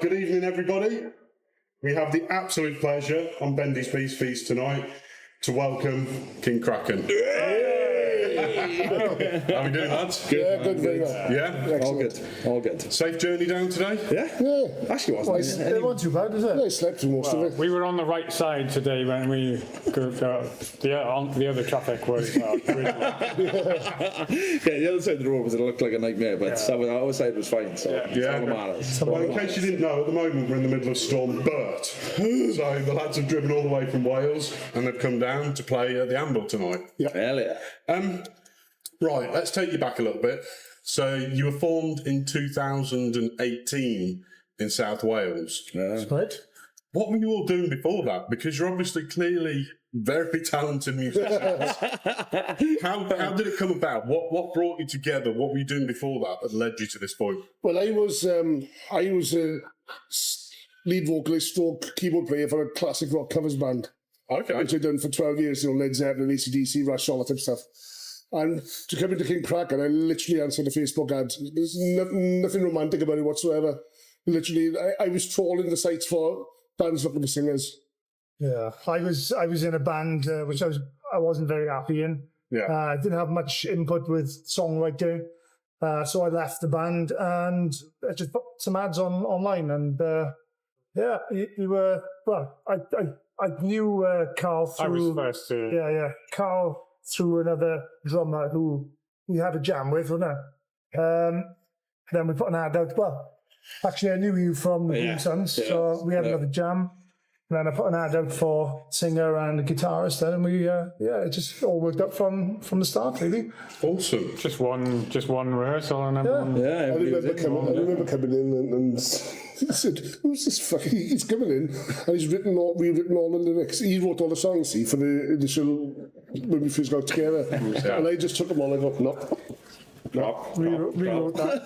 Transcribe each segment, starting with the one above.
Right, good evening everybody. We have the absolute pleasure on Bendys Beast Feast tonight to welcome King Kraken. How are we doing, lads? Good, yeah, good, very well. Yeah? All good. Safe journey down today? Yeah. Actually wasn't. It wasn't too bad, is it? I slept through most of it. We were on the right side today when we the other traffic was really the other side of the road looked like a nightmare, but the other side was fine, so it's all that matters. Well, in case you didn't know, at the moment we're in the middle of Storm Bert. So the lads have driven all the way from Wales and they've come down to play the Amble tonight. Yeah. Hell yeah. Right, let's take you back a little bit. So you were formed in 2018 in South Wales. That's right. What were you all doing before that? Because you're obviously clearly very talented musicians. How did it come about? What brought you together? What were you doing before that led you to this point? Well, I was a lead vocalist stroke keyboard player for a classic rock covers band. Okay. Which I'd done for 12 years, Led Zeppelin, AC/DC, Rush, all that type of stuff. And to come into King Kraken, I literally answered a Facebook ad. There's nothing romantic about it whatsoever. Literally, I was trawling the sites for bands looking for singers. Yeah, I was in a band which I wasn't very happy in. Yeah, I didn't have much input with songwriting, so I left the band and I just put some ads online. And you were I knew Carl through. I was first too. Yeah, Carl through another drummer who we had a jam with, wasn't it? Then we put an ad out. Well, actually, I knew you from the Davidsons, so we had another jam. And then I put an ad out for singer and a guitarist, and we it just all worked out from the start, really. Awesome. Just one rehearsal and everyone. I remember coming in and I said, "Who's this fucking? He's coming in and he's rewritten all the lyrics. He wrote all the songs, for the initial when we first got together, and I just took them all. I go, no. Rewrote that.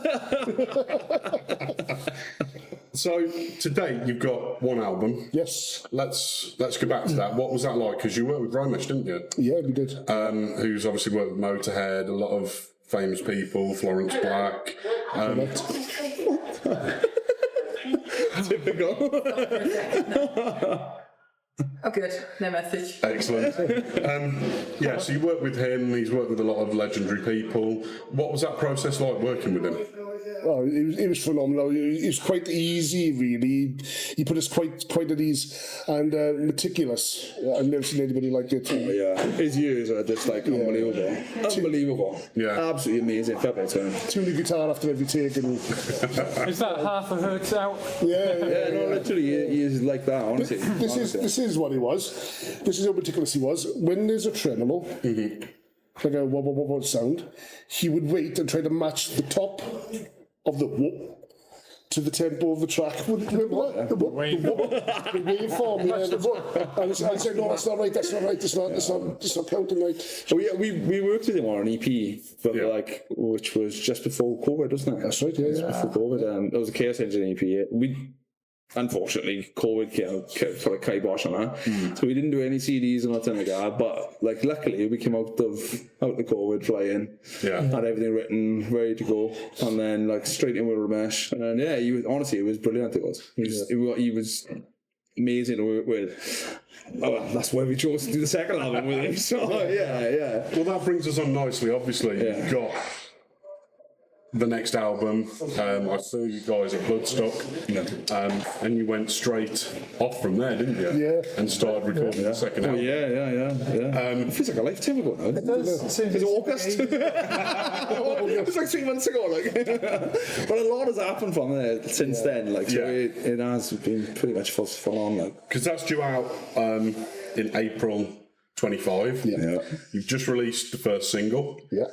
So to date, you've got one album. Yes. Let's go back to that. What was that like? Because you worked with Romesh, didn't you? Yeah, we did. Who's obviously worked with Motorhead, a lot of famous people, Florence Black. Typical. Oh, good. No message. Excellent. So you worked with him. He's worked with a lot of legendary people. What was that process like working with him? Oh, it was phenomenal. It was quite easy, really. He put us quite at ease and meticulous. I've never seen anybody like it. His years are just unbelievable. Unbelievable. Yeah. Absolutely amazing. Fair play to him. Tuning guitar after every take. And Is that half of it out? Yeah, no, literally, he is like that, honestly. This is what he was. This is how meticulous he was. When there's a tremolo, like a wobble sound, he would wait and try to match the top of the whoop to the tempo of the track. Remember that? The waveform, yeah. And I said, no, that's not right, it's not counting right. So we worked with him on an EP, which was just before COVID, wasn't it? That's right, yeah. Just before COVID. It was a Chaos Engine EP. Unfortunately, COVID put a kibosh on that, so we didn't do any CDs or nothing like that. But luckily, we came out of the COVID flying, had everything written, ready to go, and then straight in with Ramesh. And he was honestly, it was brilliant. It was. He was amazing to work with. Oh, that's why we chose to do the second album with him. So yeah. Well, that brings us on nicely. Obviously, you've got the next album. I saw you guys at Bloodstock, and you went straight off from there, didn't you? Yeah. And started recording the second album. It feels like a lifetime ago now. It does. It's August. It's like 3 months ago. But a lot has happened from there since then. It has been pretty much full on. Because that's due out in April 25. Yeah. You've just released the first single. Yeah.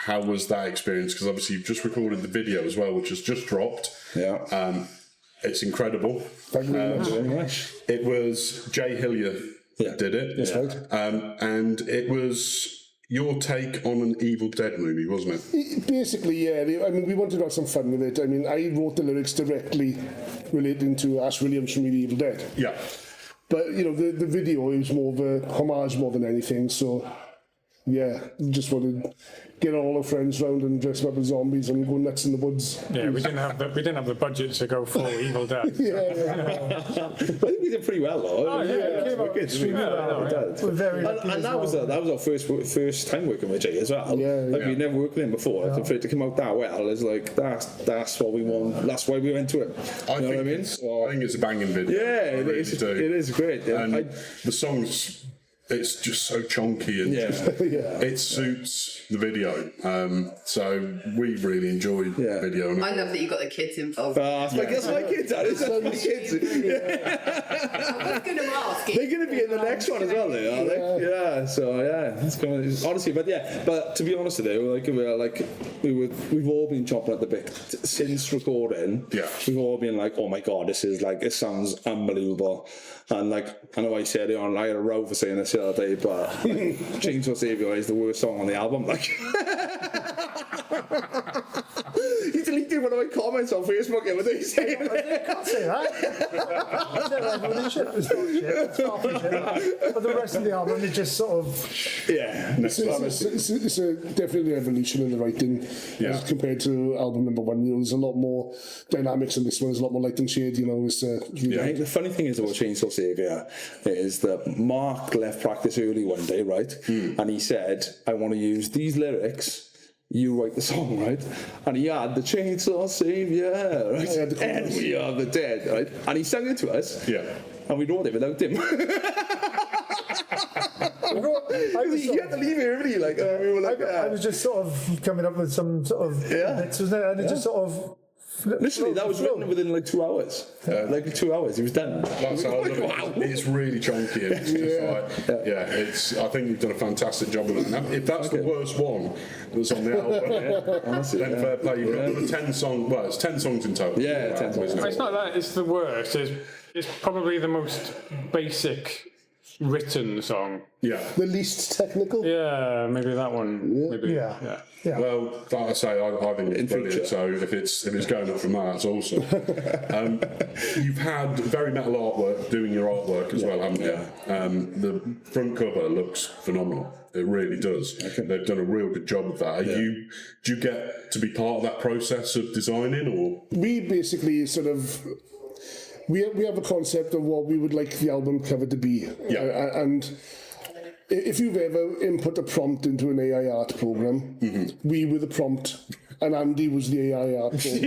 How was that experience? Because obviously you've just recorded the video as well, which has just dropped. Yeah. It's incredible. Thank you very much. It was Jay Hillier that did it. That's right. And it was your take on an Evil Dead movie, wasn't it? Basically, yeah. I mean, we wanted to have some fun with it. I mean, I wrote the lyrics directly relating to Ash Williams from The Evil Dead. Yeah. But, the video is more of a homage more than anything, so Yeah, just wanted to get all our friends round and dress up as zombies and go nuts in the woods. Yeah, we didn't have the budget to go full Evil Dead. I think we did pretty well though. Oh, yeah, it came out extremely well. We're very lucky And as that was well. our first time working with Jay as well. Yeah, like we'd never worked with him before. And for it to come out that well is like that's what we want. That's why we went to it. You know what I mean? I think it's a banging video. Yeah, I really it do. is great. Yeah. And the songs, it's just so chunky and it suits the video. So we really enjoyed the video. And I love that you got the kids involved. That's my kids. That is my kids. I was going to ask. They're going to be in the next one as well, though, are they? Yeah. So it's going to, honestly, but to be honest with you, we've all been chopping at the bit since recording. Yeah. We've all been like, oh my god, this sounds unbelievable. And like, I know I said it on, I had a row for saying this the other day, but Chainsaw Savior is the worst song on the album. Like, he deleted one of my comments on Facebook the other day saying I can't say that. I said Revolution was not shit, it's half the shit. But the rest of the album is just sort of... It's definitely an evolution in the writing as compared to album number one. You know, there's a lot more dynamics in this one. There's a lot more light and shade. You know, it's I think the funny thing is about Chainsaw Savior is that Mark left practice early one day, right? And he said, I want to use these lyrics, you write the song, right? And he had the Chainsaw Savior, right? And we are the dead, right? And he sang it to us. Yeah. And we wrote it without him. He had to leave it early, like, we were like, I was just sort of coming up with some sort of bits, wasn't it? And it just sort of... Literally, that was written within like 2 hours. Like 2 hours, he was done. That's how I love it. It's really chunky. And it's just like, I think you've done a fantastic job with it. Now, if that's the worst one that's on the album, Honestly, then fair play. You've got another 10 songs. Well, it's 10 songs in total. Yeah, 10 songs. It's not that it's the worst. It's probably the most basic written song. Yeah. the least technical. Yeah, maybe that one. Maybe. Yeah. Well, like I say, I think it's brilliant. future. So if it's going up from that, that's awesome. You've had very metal artwork doing your artwork as well, haven't you? The front cover looks phenomenal. It really does. They've done a real good job of that. Do you get to be part of that process of designing, or We basically sort of we have a concept of what we would like the album cover to be. And if you've ever input a prompt into an AI art program, we were the prompt and Andy was the AI art program.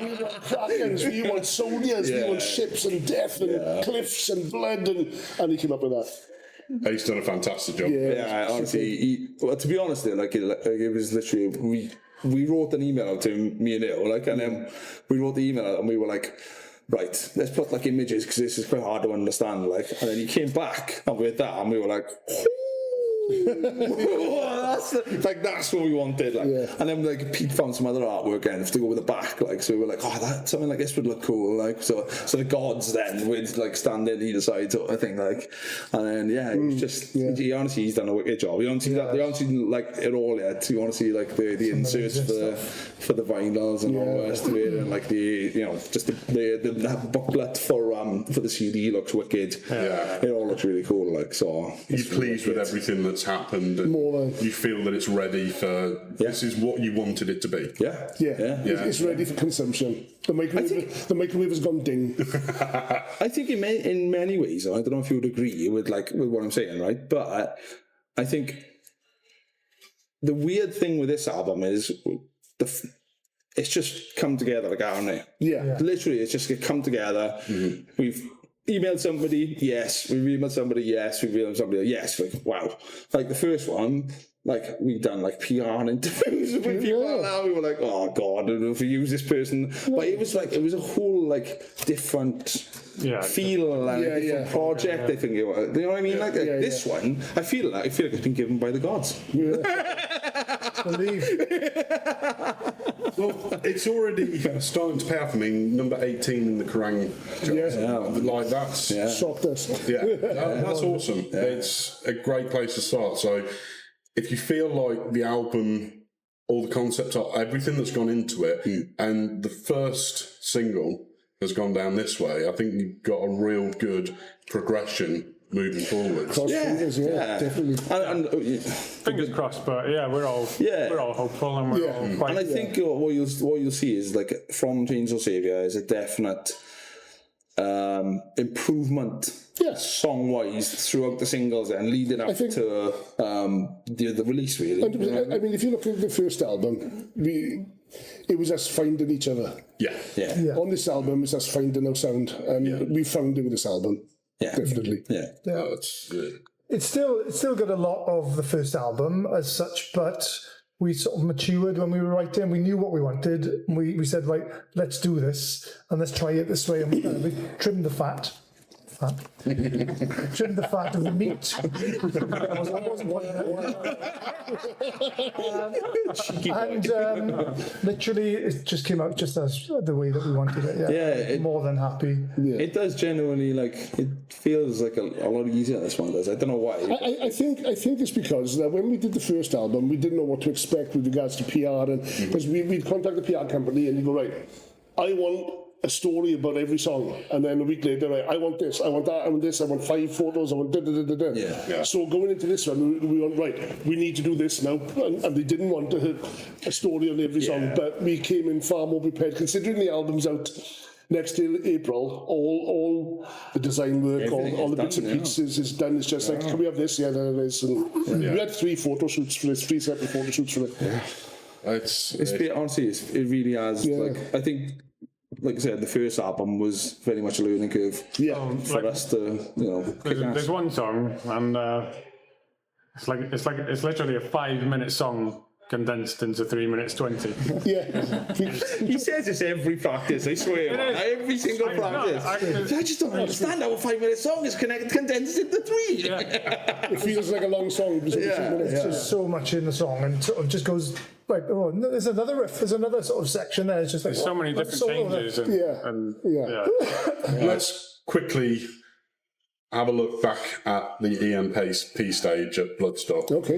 We want Krakens, we want soldiers, we want ships and death and cliffs and blood, and he came up with that. he's done a fantastic job. Yeah, honestly, to be honest, it was literally, we wrote an email out to me and Neil, like, and then we wrote the email out and we were like, right, let's put like images because this is quite hard to understand, like, and then he came back and with that and we were like, that's what we wanted, like. And then like Pete found some other artwork and to go with the back, like, so we were like, that something like this would look cool, like, so the gods then would like stand in either side sort of thing, like, and then it was just he's done a wicked job. You don't see that, you don't see like it all yet. You want to see like the inserts for the vinyls and all the rest of it, and like the just the booklet for the CD looks wicked. It all looks really cool, like, so You're pleased with everything that's happened, and you feel that it's ready for. This is what you wanted it to be. It's ready for consumption. The microwave has gone ding. I think in many ways, I don't know if you would agree with what I'm saying, right? But I think the weird thing with this album is it's just come together like harmony. Literally, it's just come together. We've emailed somebody, yes. We've emailed somebody, yes. We've emailed somebody, yes. Like, wow. Like the first one, like we've done like PR and interviews with people, and now we were like, oh god, I don't know if we use this person. But it was a whole like different feel and a different project. I think it was. You know what I mean? This one, I feel like it's been given by the gods. Believe. Well, it's already starting to pay off. I mean, number 18 in the Kerrang! Like that's Shocked us. that's awesome. It's a great place to start. So, if you feel like the album, all the concept art, everything that's gone into it, and the first single has gone down this way, I think you've got a real good progression moving forward. Cross fingers, definitely. Fingers crossed, but yeah, we're all hopeful and we're all quite. And I think what you'll see is like from Chainsaw Savior is a definite improvement, song-wise throughout the singles and leading up to the release. Really, I mean, if you look at the first album, it was us finding each other. Yeah. On this album, it's us finding our sound, and we found it with this album. Yeah, definitely. It's still got a lot of the first album as such, but we sort of matured when we were writing. We knew what we wanted. We said, right, let's do this and let's try it this way. And we trimmed the fat. Trimmed the fat of the meat. And literally, it just came out just as the way that we wanted it. More than happy. It does genuinely, like, it feels like a lot easier. This one does. I don't know why. I think it's because when we did the first album, we didn't know what to expect with regards to PR, and because we'd contact the PR company and you go, right, I want a story about every song, and then a week later, right, I want this, I want that, I want this, I want 5 photos, I want da. So going into this one, we went, right, we need to do this now, and they didn't want a story on every song, but we came in far more prepared, considering the album's out next April. All the design work, all the bits and pieces is done. It's just like, can we have this? Yeah, there it is. And we had 3 photo shoots for this, 3 separate photo shoots for it. Honestly, it really has. Like, I think, like I said, the first album was very much a learning curve for us to, There's one song, and it's literally a 5-minute song condensed into 3 minutes 20. He says this every practice, I swear. Every single practice. I just don't understand how a 5-minute song is condensed into 3. It feels like a long song. There's just so much in the song, and sort of just goes. Like, oh, there's another riff. There's another sort of section there. It's just like there's so many different changes. Let's quickly have a look back at the EMP stage at Bloodstock. Okay.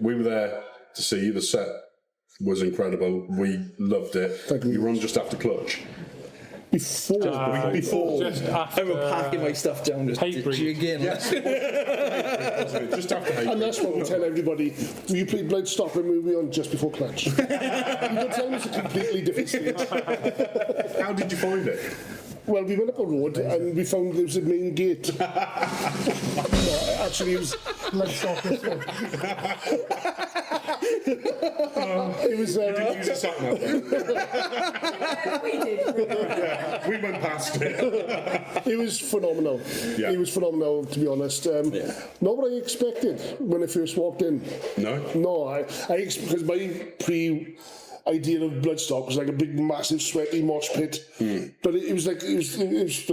We were there to see the set. Was incredible. We loved it. You run just after Clutch. Before. Just after, I was packing my stuff down just again. Yes. Just after Hatebreed. And that's what we tell everybody. We played Bloodstock when we were on just before Clutch. You don't tell us a completely different stage. How did you find it? Well, we went up a road and we found there was a main gate. Actually, it was Bloodstock. It was. You didn't use a sat nav. We did. We went past it. It was phenomenal. Yeah. It was phenomenal, to be honest. Not what I expected when I first walked in. No, because my idea of Bloodstock was like a big, massive, sweaty mosh pit. But it was like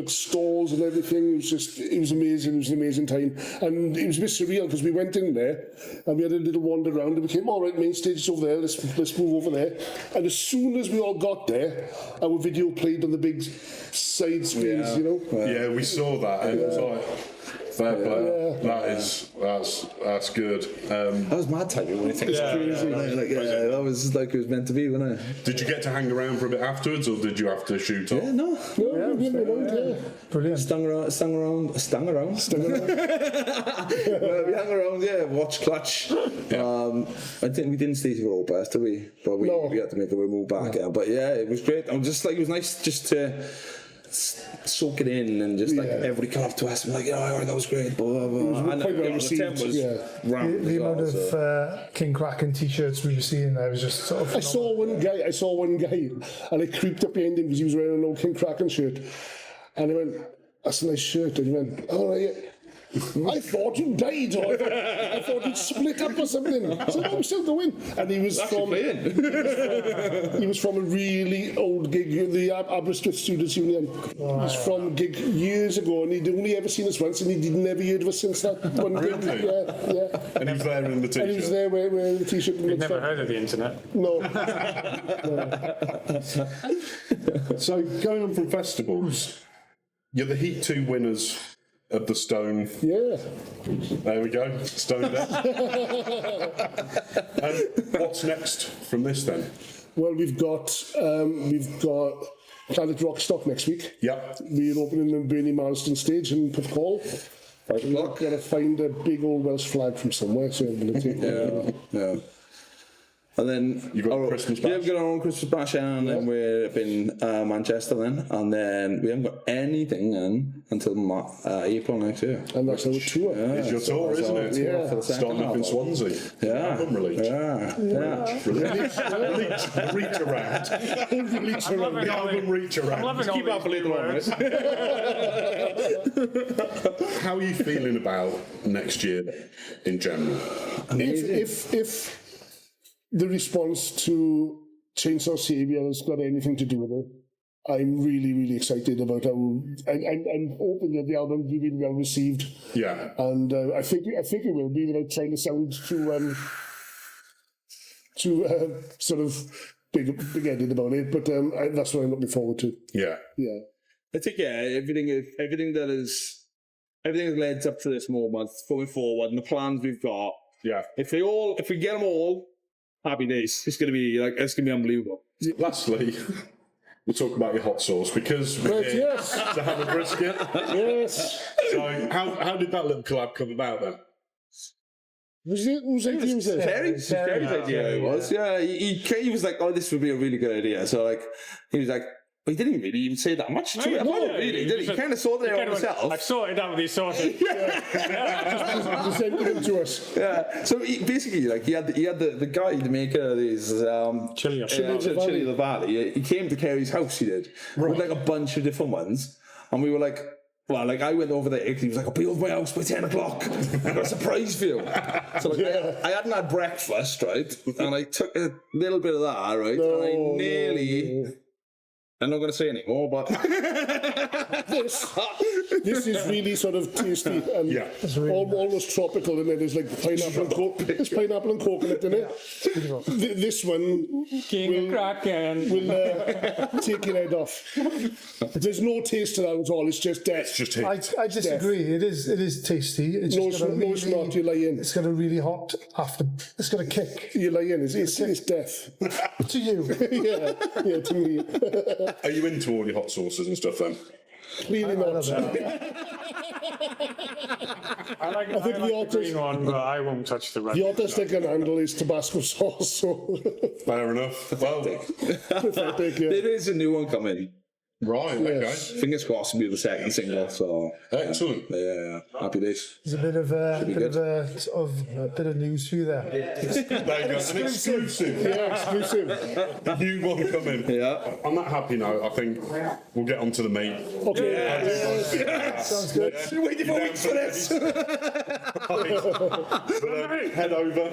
stalls and everything. It was amazing. It was an amazing time, and it was a bit surreal because we went in there and we had a little wander around and we came, all right, main stage is over there. Let's move over there. And as soon as we all got there, our video played on the big side screens. Yeah, we saw that. And it was like, fair play. That's good. That was mad timing when you think it's crazy. That was like it was meant to be, wasn't it? Did you get to hang around for a bit afterwards, or did you have to shoot off? Brilliant. Stung around. Well, we hung around, watch Clutch. I think we didn't stay for all best, did we? But we had to make a move back. But it was great. I'm just like, it was nice just to soak it in and just like everybody come up to us and like, that was great, blah blah blah. And the amount of King Kraken t-shirts we were seeing there was just sort of. I saw one guy and I creeped up behind him because he was wearing an old King Kraken shirt, and I went, "That's a nice shirt," and he went, "Oh right." I thought you died, or I thought you'd split up or something. I said, "No, I'm still going." And he was from a really old gig, the Aberystwyth Students' Union. He's from a gig years ago, and he'd only ever seen us once, and he'd never heard of us since that one gig. And he was there in the t-shirt. And he was there wearing the t-shirt. You've never heard of the internet? No. So going on from festivals, you're the Heat 2 winners of the stone. Yeah. There we go, stone deck. What's next from this then? Well, we've got Planet Rockstock next week. Yep. We're opening the Bernie Marsden stage in Pwllgol. We're going to find a big old Welsh flag from somewhere, so we're going to take it. Yeah. And then You've got Christmas bash. Yeah, we've got our own Christmas bash, and then we're up in Manchester then, and then we haven't got anything then until April next year. And that's our tour. It's your tour, isn't it? Yeah. For the second Starting up in half. Swansea. Yeah. Album release. Yeah. Reach around. Reach around. The album reach I'm around. loving all Keep up a these little words. How are you feeling about next year in general? If the response to Chainsaw Savior has got anything to do with it, I'm really, really excited about how I'm hoping that the album will be really well received. Yeah. And I think it will be, without trying to sound too sort of big-headed about it. But that's what I'm looking forward to. Yeah. Yeah. I think everything that leads up to this moment going forward, and the plans we've got. Yeah. If we get them all, happy days. It's gonna be unbelievable. Lastly, we'll talk about your hot sauce because we're Right, here yes. to have a brisket. Yes. So how did that little collab come about then? Whose idea was it? Terry's idea it was. Yeah, he was like, oh, this would be a really good idea. So like, he was like, well, he didn't really even say that much to it. No, Really, did he? He kind of sorted it out himself. I've sorted out with these sorted. Presented him to us. Yeah. So basically, like he had the guy, the maker of these Chili of Chili of the Valley. He came to Kerry's house. He did with like a bunch of different ones, and we were like. Well, like I went over there, he was like, I'll be over my house by 10 o'clock. I've got a surprise for you. So like, I hadn't had breakfast, right? And I took a little bit of that, right? No, and I nearly... I'm not going to say anymore, but... This is really sort of tasty and almost tropical in it. There's like pineapple and coconut in it. This one King Kraken will take your head off. There's no taste to that at all. It's just death. It's just here. I disagree. It is tasty. It's No, just it's got a not. No, it's not. You lie in. It's got a really hot after. It's got a kick You lie in. It's death. to you. yeah, to me. Are you into all your hot sauces and stuff then? Really not. I think the the green one, but I won't touch the red. The hottest I can handle is Tabasco sauce. So Fair enough. Well, pathetic. Yeah. There is a new one coming. right, Yes. okay. Fingers crossed to be the second single, so... Excellent. Yeah. Happy days. There's a bit of news for you there. There you go. An exclusive. Yeah, exclusive. New one coming. Yeah. On that happy note, I think we'll get on to the meat. Okay. Sounds good. Waiting for weeks for this. Head over.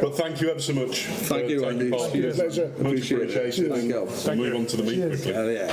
But thank you ever so much. Thank you, Andy. part of this. Pleasure. Much Appreciate it. appreciated. Thank you. We'll move on to the meat quickly. Yeah.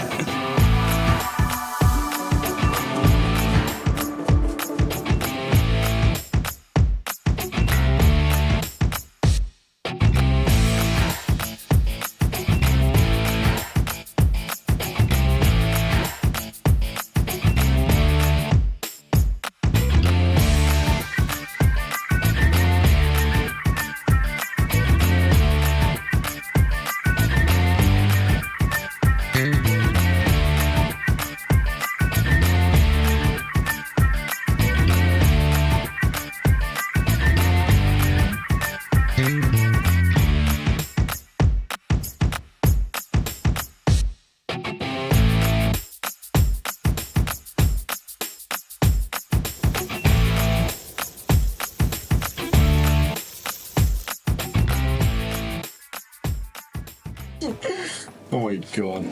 Oh my god.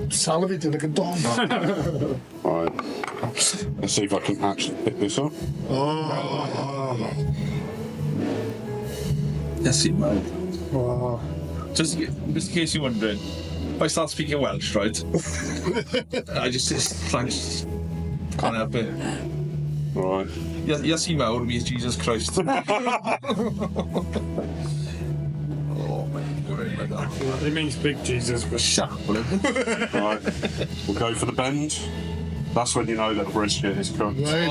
Salivating like a dog. Alright. Let's see if I can actually pick this up. Yes, it will. Just in case you're wondering, if I start speaking Welsh, right? I just can't help it. Alright. Yes, he mawr means Jesus Christ. Oh my God. It means big Jesus, but Shut up, will it? Alright. We'll go for the bend. That's when you know that brisket is cooked Right.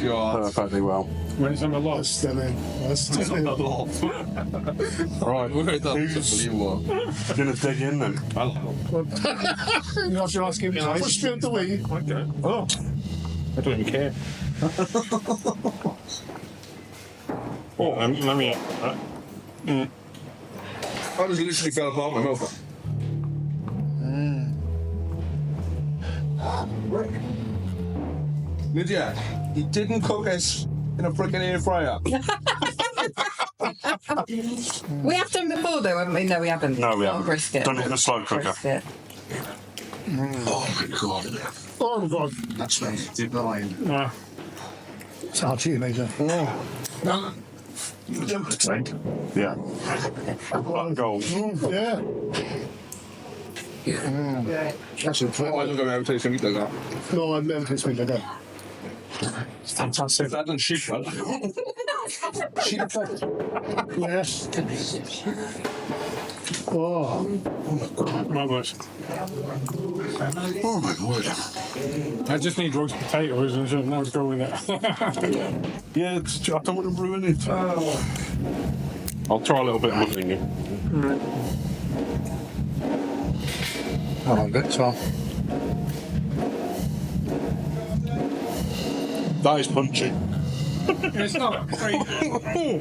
perfectly well. When it's on the loft. Stunning. That's stunning. Right, who's gonna dig in then? You're not sure asking me. Push me out the way. Okay. Oh, I don't even care. Oh, let me. I just literally fell apart my mouth. Lydia, you didn't cook us in a freaking air fryer. We have done before though, haven't we? No, we haven't. No, we Not haven't. Brisket. Done it in a slow cooker. Brisket. Oh my god. That's nice. Divine. It's hard to eat, Major. Yeah. That gold. Yeah. That's I incredible. don't go out tasting meat like that. No, I've never tasted meat like that. It's fantastic. That doesn't sheep, man. Sheep effect. Yes. Oh. Marvellous. Oh my word. I just need roast potatoes and something else to go with it. Yeah, I don't want to ruin it. I'll try a little bit of mustard. Oh, that's all. That is punchy. It's not crazy.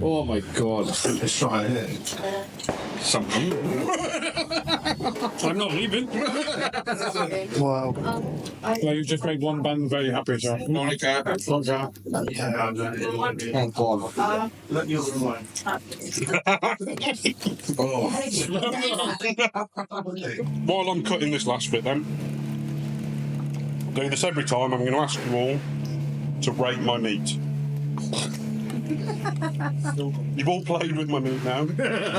Oh my god. Let's try it. Something. I'm not leaving. Wow. Well, you just made one band very happy, so. No, I can't. Oh god. Let the other one. While I'm cutting this last bit then, I do this every time. I'm going to ask you all to rate my meat. You've all played with my meat now.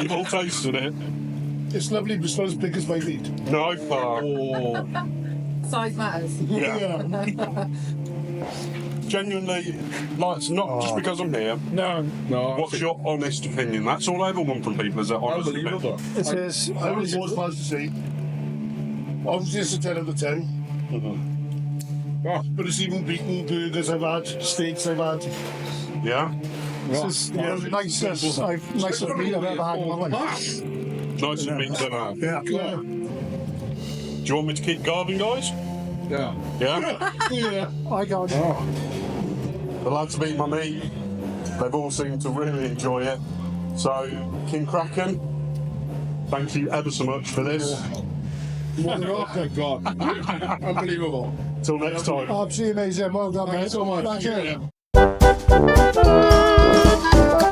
You've all tasted it. It's lovely, but it's not as big as my meat. No, Size matters. yeah. Genuinely, like, it's not just because I'm here. No. What's your honest opinion? That's all I ever want from people, is their honest opinion. Unbelievable. It is. I was always supposed to say, obviously it's a 10 out of 10. But it's even beaten burgers I've had, steaks I've had. Yeah? This is the nicest meat I've ever had in my life. Nice and meat than that. Yeah. Do you want me to keep guarding, guys? Yeah. Yeah? Yeah. I got it. The lads beat my meat. They've all seemed to really enjoy it. So, King Kraken, thank you ever so much for this. Oh my god. Unbelievable. Till next time. Absolutely amazing. Well done, mate. Thank you so much. Thank you. Yeah.